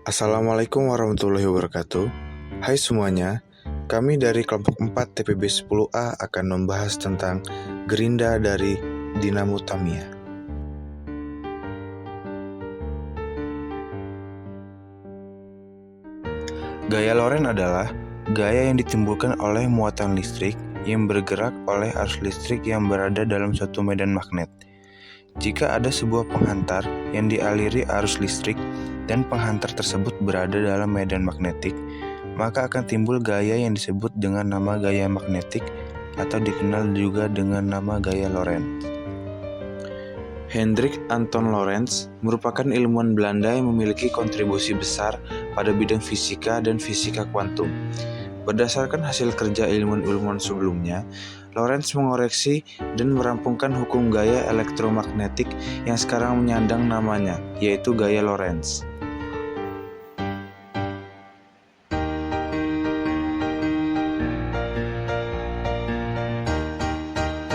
Assalamualaikum warahmatullahi wabarakatuh. Hai semuanya, kami dari kelompok 4 TPB 10A akan membahas tentang gerinda dari dinamo Tamiya. Gaya Lorentz adalah gaya yang ditimbulkan oleh muatan listrik yang bergerak oleh arus listrik yang berada dalam suatu medan magnet. Jika ada sebuah penghantar yang dialiri arus listrik dan penghantar tersebut berada dalam medan magnetik, maka akan timbul gaya yang disebut dengan nama gaya magnetik atau dikenal juga dengan nama gaya Lorentz. Hendrik Anton Lorentz merupakan ilmuwan Belanda yang memiliki kontribusi besar pada bidang fisika dan fisika kuantum. Berdasarkan hasil kerja ilmuwan-ilmuwan sebelumnya, Lorentz mengoreksi dan merampungkan hukum gaya elektromagnetik yang sekarang menyandang namanya, yaitu gaya Lorentz.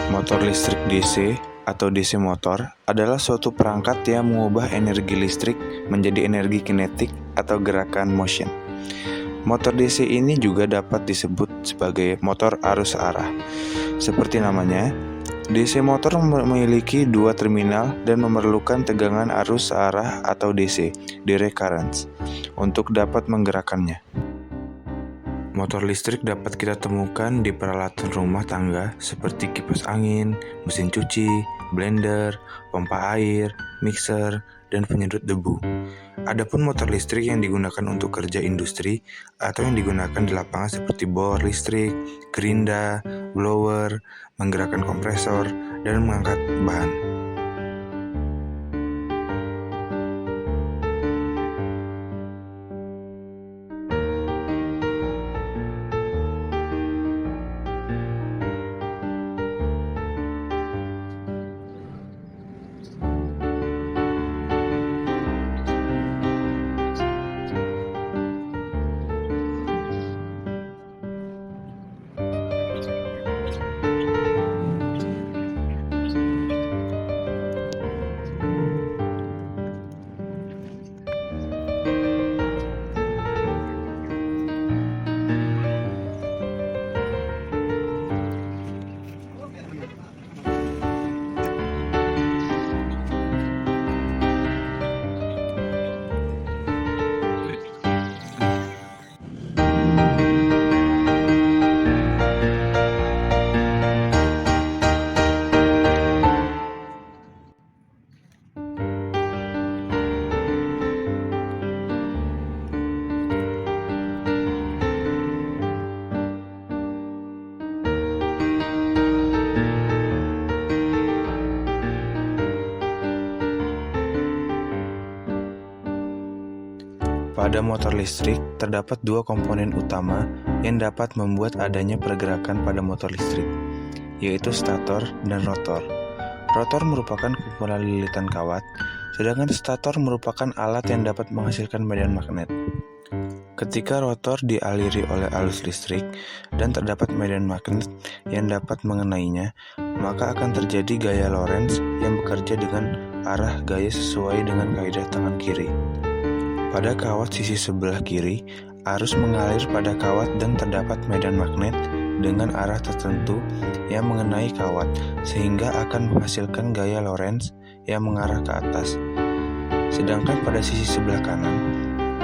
Motor listrik DC atau DC motor adalah suatu perangkat yang mengubah energi listrik menjadi energi kinetik atau gerakan motion. Motor DC ini juga dapat disebut sebagai motor arus arah. Seperti namanya, DC motor memiliki dua terminal dan memerlukan tegangan arus arah atau DC, direct currents, untuk dapat menggerakkannya. Motor listrik dapat kita temukan di peralatan rumah tangga seperti kipas angin, mesin cuci, blender, pompa air, mixer, dan penyedot debu. Adapun motor listrik yang digunakan untuk kerja industri atau yang digunakan di lapangan seperti bor listrik, gerinda, blower, menggerakkan kompresor, dan mengangkat bahan. Pada motor listrik, terdapat dua komponen utama yang dapat membuat adanya pergerakan pada motor listrik, yaitu stator dan rotor. Rotor merupakan kumpulan lilitan kawat, sedangkan stator merupakan alat yang dapat menghasilkan medan magnet. Ketika rotor dialiri oleh arus listrik dan terdapat medan magnet yang dapat mengenainya, maka akan terjadi gaya Lorentz yang bekerja dengan arah gaya sesuai dengan kaidah tangan kiri. Pada kawat sisi sebelah kiri, arus mengalir pada kawat dan terdapat medan magnet dengan arah tertentu yang mengenai kawat, sehingga akan menghasilkan gaya Lorentz yang mengarah ke atas. Sedangkan pada sisi sebelah kanan,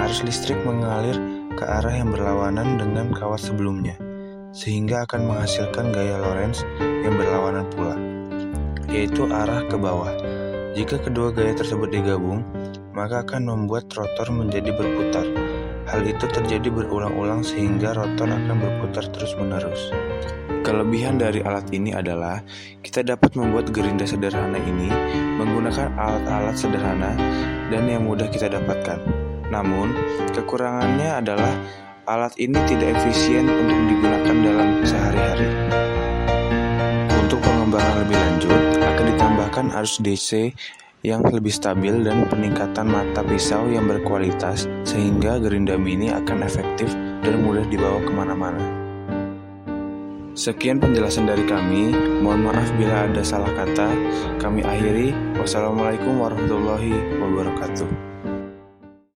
arus listrik mengalir ke arah yang berlawanan dengan kawat sebelumnya, sehingga akan menghasilkan gaya Lorentz yang berlawanan pula, yaitu arah ke bawah. Jika kedua gaya tersebut digabung, maka akan membuat rotor menjadi berputar. Hal itu terjadi berulang-ulang sehingga rotor akan berputar terus-menerus. Kelebihan dari alat ini adalah kita dapat membuat gerinda sederhana ini menggunakan alat-alat sederhana dan yang mudah kita dapatkan. Namun, kekurangannya adalah alat ini tidak efisien untuk digunakan dalam sehari-hari. Untuk pengembangan lebih lanjut, akan ditambahkan arus DC yang lebih stabil dan peningkatan mata pisau yang berkualitas sehingga gerinda mini akan efektif dan mudah dibawa kemana-mana. Sekian penjelasan dari kami, mohon maaf bila ada salah kata. Kami akhiri, wassalamualaikum warahmatullahi wabarakatuh.